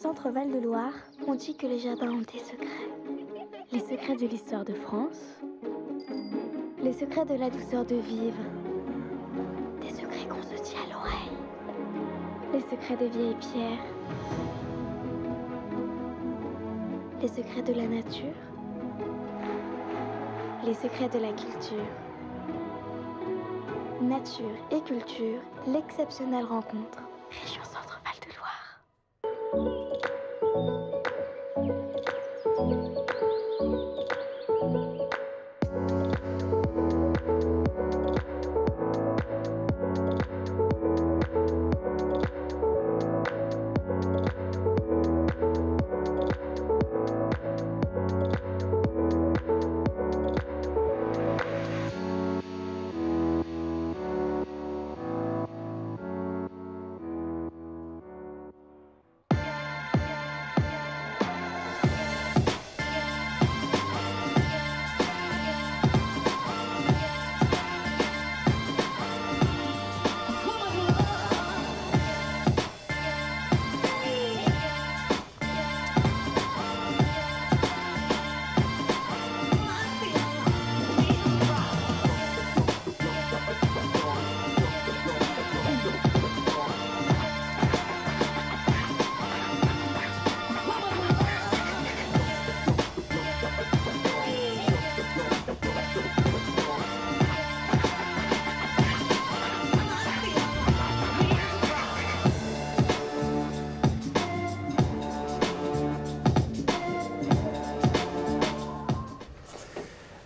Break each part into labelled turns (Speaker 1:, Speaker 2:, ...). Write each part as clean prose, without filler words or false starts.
Speaker 1: centre Val-de-Loire, on dit que les jardins ont des secrets. Les secrets de l'histoire de France, les secrets de la douceur de vivre, des secrets qu'on se dit à l'oreille, les secrets des vieilles pierres, les secrets de la nature, les secrets de la culture. Nature et culture, l'exceptionnelle rencontre. Région Centre Val-de-Loire.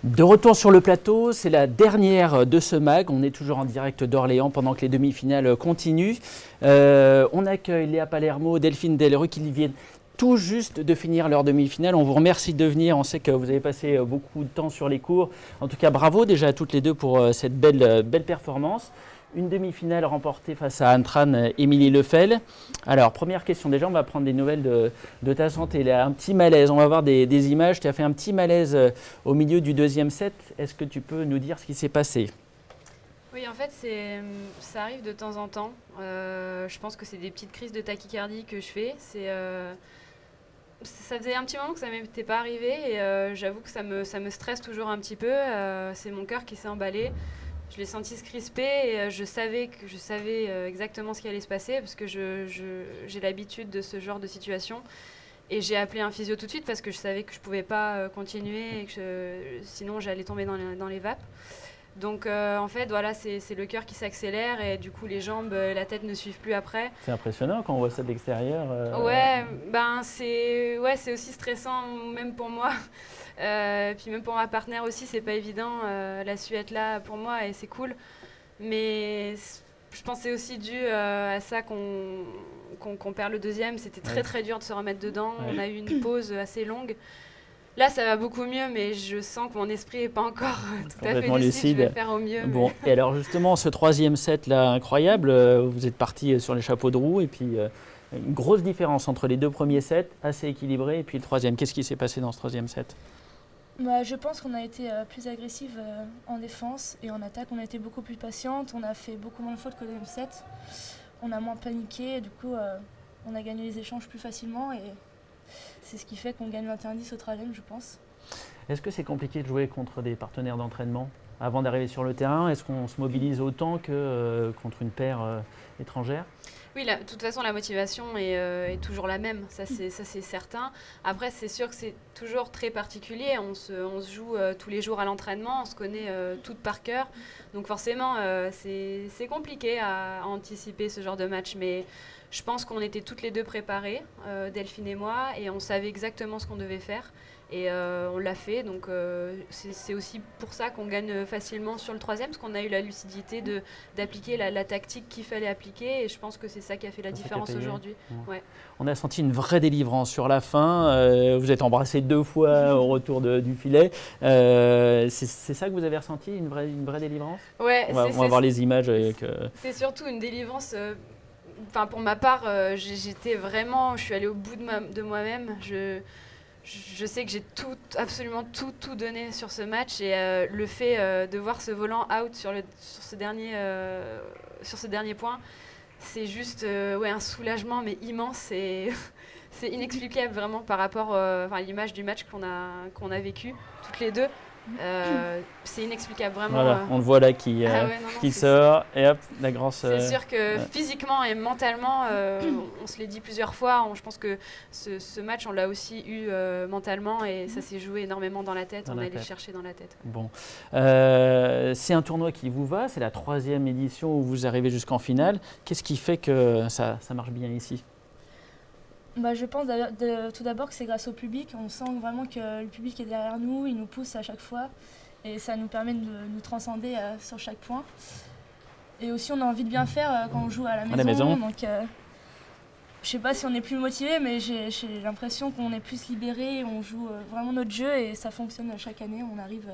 Speaker 2: De retour sur le plateau, c'est la dernière de ce MAG. On est toujours en direct d'Orléans pendant que les demi-finales continuent. On accueille Léa Palermo, Delphine Delrue qui viennent tout juste de finir leur demi-finale. On vous remercie de venir. On sait que vous avez passé beaucoup de temps sur les cours. En tout cas, bravo déjà à toutes les deux pour cette belle performance. Une demi-finale remportée face à Anne-Tran, Émilie Lefel. Alors, première question déjà, on va prendre des nouvelles de ta santé. Il y a un petit malaise, on va voir des images. Tu as fait un petit malaise au milieu du deuxième set. Est-ce que tu peux nous dire ce qui s'est passé?
Speaker 3: Oui, en fait, ça arrive de temps en temps. Je pense que c'est des petites crises de tachycardie que je fais. Ça faisait un petit moment que ça ne m'était pas arrivé et j'avoue que ça me stresse toujours un petit peu. C'est mon cœur qui s'est emballé. Je l'ai senti se crisper et je savais exactement ce qui allait se passer parce que j'ai l'habitude de ce genre de situation. Et j'ai appelé un physio tout de suite parce que je savais que je ne pouvais pas continuer et que sinon j'allais tomber dans les vapes. Donc en fait, voilà, c'est le cœur qui s'accélère et du coup les jambes et la tête ne suivent plus après.
Speaker 2: C'est impressionnant quand on voit ça de l'extérieur.
Speaker 3: Ouais, c'est aussi stressant même pour moi. Puis même pour ma partenaire aussi, c'est pas évident. Elle a su être là pour moi et c'est cool. Mais je pense que c'est aussi dû à ça qu'on perd le deuxième. C'était très très dur de se remettre dedans. Ouais. On a eu une pause assez longue. Là, ça va beaucoup mieux, mais je sens que mon esprit n'est pas encore tout à fait lucide. Je vais faire au mieux.
Speaker 2: Bon, et alors justement, ce troisième set là, incroyable, vous êtes parti sur les chapeaux de roue et puis une grosse différence entre les deux premiers sets, assez équilibré, et puis le troisième. Qu'est-ce qui s'est passé dans ce troisième set?
Speaker 4: Je pense qu'on a été plus agressive en défense et en attaque. On a été beaucoup plus patiente, on a fait beaucoup moins de fautes que le deuxième set. On a moins paniqué, et du coup, on a gagné les échanges plus facilement. Et c'est ce qui fait qu'on gagne 21-10 au troisième, je pense.
Speaker 2: Est-ce que c'est compliqué de jouer contre des partenaires d'entraînement avant d'arriver sur le terrain? Est-ce qu'on se mobilise autant que contre une paire étrangère?
Speaker 3: Oui, de toute façon, la motivation est toujours la même, ça c'est certain. Après, c'est sûr que c'est toujours très particulier. On se joue tous les jours à l'entraînement, on se connaît toutes par cœur. Donc forcément, c'est compliqué à anticiper ce genre de match. Mais je pense qu'on était toutes les deux préparées, Delphine et moi, et on savait exactement ce qu'on devait faire. Et on l'a fait, donc c'est aussi pour ça qu'on gagne facilement sur le troisième, parce qu'on a eu la lucidité d'appliquer la tactique qu'il fallait appliquer, et je pense que c'est ça qui a fait la différence aujourd'hui. Ouais.
Speaker 2: On a senti une vraie délivrance sur la fin, vous êtes embrassés 2 fois au retour du filet, c'est ça que vous avez ressenti, une vraie délivrance?
Speaker 3: Ouais,
Speaker 2: on va voir les images.
Speaker 3: C'est surtout une délivrance, pour ma part, je suis allée au bout de moi-même. Je sais que j'ai absolument tout donné sur ce match et le fait de voir ce volant out sur ce dernier point, c'est juste un soulagement mais immense et c'est inexplicable vraiment par rapport à l'image du match qu'on a vécu toutes les deux. C'est inexplicable vraiment.
Speaker 2: Voilà, on le voit là qui sort et hop, la grosse.
Speaker 3: C'est sûr que physiquement et mentalement, on se l'est dit plusieurs fois. Je pense que ce match, on l'a aussi eu mentalement et ça s'est joué énormément dans la tête. On est allé le chercher dans la tête.
Speaker 2: Bon, c'est un tournoi qui vous va. C'est la 3e édition où vous arrivez jusqu'en finale. Qu'est-ce qui fait que ça marche bien ici?
Speaker 4: Je pense tout d'abord que c'est grâce au public. On sent vraiment que le public est derrière nous, il nous pousse à chaque fois et ça nous permet de nous transcender sur chaque point. Et aussi on a envie de bien faire quand on joue à la maison. Donc je sais pas si on est plus motivé, mais j'ai l'impression qu'on est plus libéré, on joue vraiment notre jeu et ça fonctionne chaque année. On arrive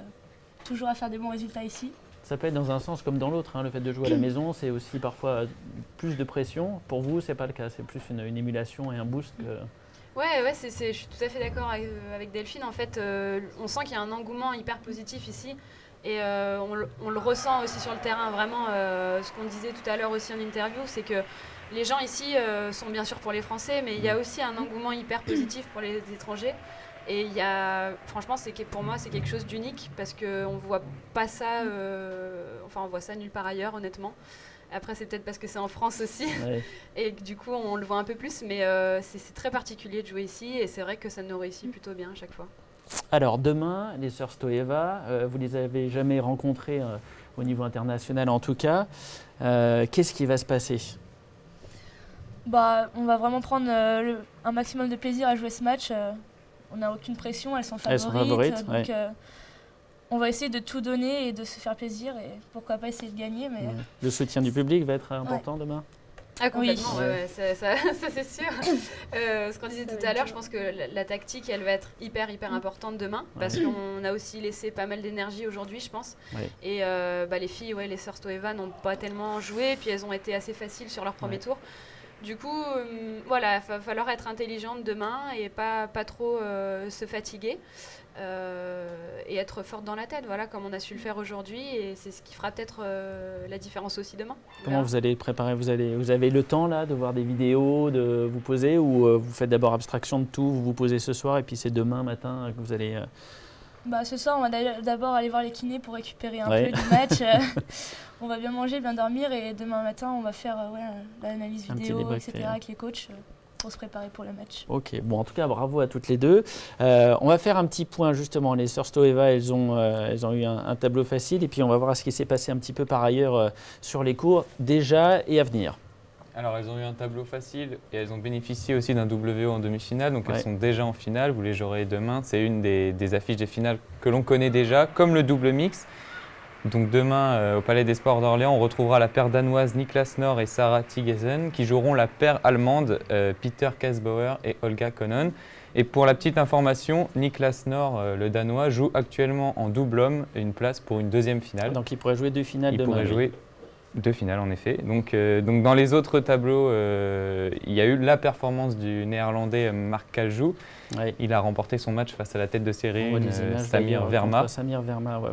Speaker 4: toujours à faire des bons résultats ici.
Speaker 2: Ça peut être dans un sens comme dans l'autre. Le fait de jouer à la maison, c'est aussi parfois plus de pression. Pour vous, c'est pas le cas. C'est plus une émulation et un boost que...
Speaker 3: Ouais, je suis tout à fait d'accord avec Delphine. En fait, on sent qu'il y a un engouement hyper positif ici. Et on le ressent aussi sur le terrain. Vraiment, ce qu'on disait tout à l'heure aussi en interview, c'est que les gens ici sont bien sûr pour les Français, mais il y a aussi un engouement hyper positif pour les étrangers. Et franchement, pour moi, c'est quelque chose d'unique parce qu'on ne voit pas ça, on voit ça nulle part ailleurs, honnêtement. Après, c'est peut-être parce que c'est en France aussi et que du coup, on le voit un peu plus, mais c'est très particulier de jouer ici et c'est vrai que ça nous réussit plutôt bien à chaque fois.
Speaker 2: Alors, demain, les sœurs Stoeva, vous ne les avez jamais rencontrées au niveau international en tout cas. Qu'est-ce qui va se passer ?
Speaker 4: On va vraiment prendre un maximum de plaisir à jouer ce match. On n'a aucune pression, elles sont favorites. Donc, on va essayer de tout donner et de se faire plaisir et pourquoi pas essayer de gagner. Mais...
Speaker 2: Le soutien du public va être important demain ?
Speaker 3: Ah, complètement, oui. Ça c'est sûr. Ce qu'on disait tout à l'heure, je pense que la tactique, elle va être hyper importante demain parce qu'on a aussi laissé pas mal d'énergie aujourd'hui, je pense. Et les filles, les sœurs Stoeva n'ont pas tellement joué, puis elles ont été assez faciles sur leur premier tour. Du coup, il va falloir être intelligente demain et pas trop se fatiguer et être forte dans la tête, comme on a su le faire aujourd'hui. Et c'est ce qui fera peut-être la différence aussi demain.
Speaker 2: Comment vous allez préparer ? Vous avez le temps là de voir des vidéos, de vous poser ou vous faites d'abord abstraction de tout, vous vous posez ce soir et puis c'est demain matin que vous allez...
Speaker 4: Ce soir, on va d'abord aller voir les kinés pour récupérer un peu du match. On va bien manger, bien dormir et demain matin, on va faire l'analyse vidéo, etc. avec les coachs pour se préparer pour le match.
Speaker 2: Ok, bon en tout cas, bravo à toutes les deux. On va faire un petit point justement. Les sœurs Stoeva, elles ont eu un tableau facile et puis on va voir ce qui s'est passé un petit peu par ailleurs sur les cours déjà et à venir.
Speaker 5: Alors, elles ont eu un tableau facile et elles ont bénéficié aussi d'un WO en demi-finale. Donc, elles sont déjà en finale. Vous les jouerez demain. C'est une des affiches des finales que l'on connaît déjà, comme le double mix. Donc, demain, au Palais des Sports d'Orléans, on retrouvera la paire danoise Niklas Nord et Sarah Tigesen qui joueront la paire allemande Peter Kasbauer et Olga Konon. Et pour la petite information, Niklas Nord, le danois, joue actuellement en double homme une place pour une deuxième finale.
Speaker 2: Donc, il pourrait jouer 2 finales demain.
Speaker 5: Il pourrait jouer 2 finales en effet. Donc dans les autres tableaux, il y a eu la performance du néerlandais Marc Kaljou. Il a remporté son match face à la tête de série, Samir Verma.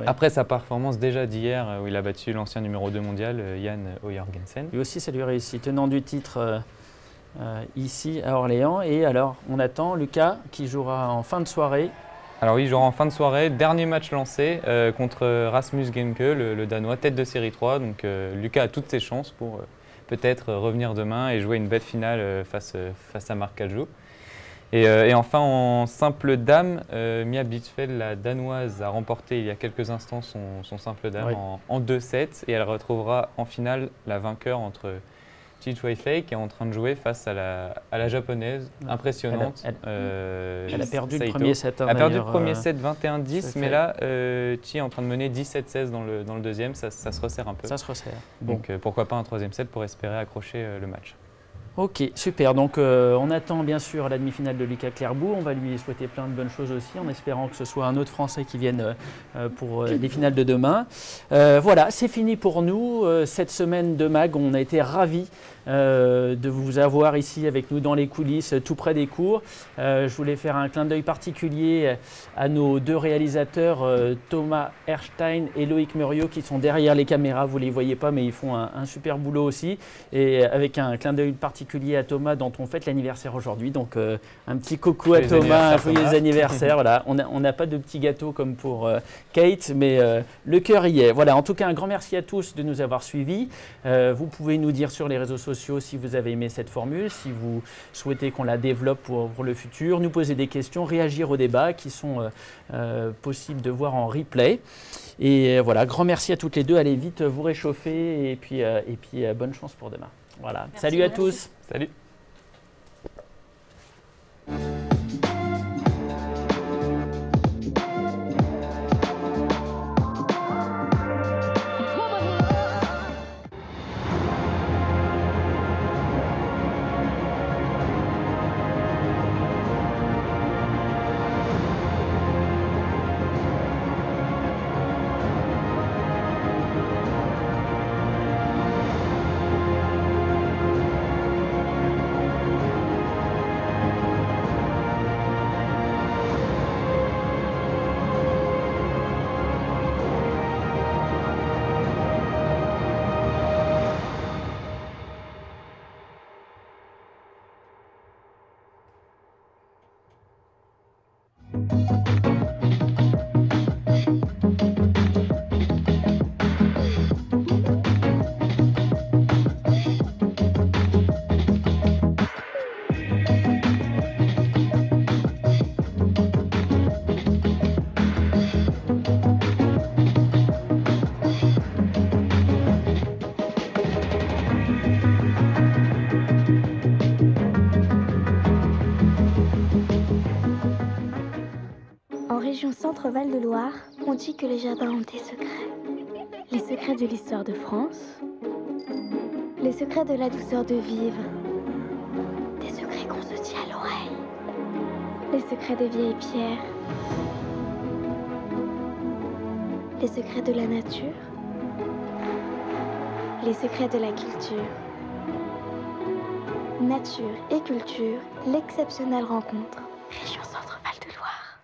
Speaker 5: Après sa performance déjà d'hier, où il a battu l'ancien numéro 2 mondial, Jan Højrgensen.
Speaker 2: Lui aussi, ça lui réussit. Tenant du titre ici à Orléans. Et alors, on attend Lucas qui jouera en fin de soirée.
Speaker 5: Alors oui, il jouera en fin de soirée, dernier match lancé contre Rasmus Gemke, le Danois, tête de série 3. Donc Lucas a toutes ses chances pour peut-être revenir demain et jouer une belle finale face à Marc Kaljou. Et enfin en simple dame, Mia Blichfeld, la Danoise, a remporté il y a quelques instants son simple dame en 2-7 et elle retrouvera en finale la vainqueur entre Chi Chuai-Fei qui est en train de jouer face à la japonaise, impressionnante.
Speaker 2: Elle a perdu le premier set.
Speaker 5: Elle a perdu le premier set 21-10, mais là, Chi est en train de mener 17-16 dans le deuxième, ça se resserre un peu.
Speaker 2: Ça se resserre.
Speaker 5: Donc pourquoi pas un troisième set pour espérer accrocher le match.
Speaker 2: Ok, super. Donc on attend bien sûr la demi-finale de Lucas Clairbout. On va lui souhaiter plein de bonnes choses aussi, en espérant que ce soit un autre Français qui vienne pour les finales de demain. Voilà, c'est fini pour nous. Cette semaine de MAG, on a été ravis de vous avoir ici avec nous dans les coulisses, tout près des cours. Je voulais faire un clin d'œil particulier à nos deux réalisateurs, Thomas Erstein et Loïc Muriot, qui sont derrière les caméras. Vous ne les voyez pas, mais ils font un super boulot aussi. Et avec un clin d'œil particulier à Thomas, dont on fête l'anniversaire aujourd'hui. Donc un petit coucou à Thomas, un joyeux anniversaire. Voilà. On n'a pas de petit gâteau comme pour Kate, mais le cœur y est. Voilà. En tout cas, un grand merci à tous de nous avoir suivis. Vous pouvez nous dire sur les réseaux sociaux si vous avez aimé cette formule, si vous souhaitez qu'on la développe pour le futur, nous poser des questions, réagir aux débats qui sont possibles de voir en replay. Et voilà, grand merci à toutes les deux. Allez vite vous réchauffer et puis bonne chance pour demain. Voilà.
Speaker 3: Merci,
Speaker 2: salut à tous.
Speaker 5: Salut.
Speaker 1: En région Centre-Val de Loire, on dit que les jardins ont des secrets. Les secrets de l'histoire de France, les secrets de la douceur de vivre, des secrets qu'on se dit à l'oreille, les secrets des vieilles pierres, les secrets de la nature, les secrets de la culture. Nature et culture, l'exceptionnelle rencontre. Région Centre-Val de Loire.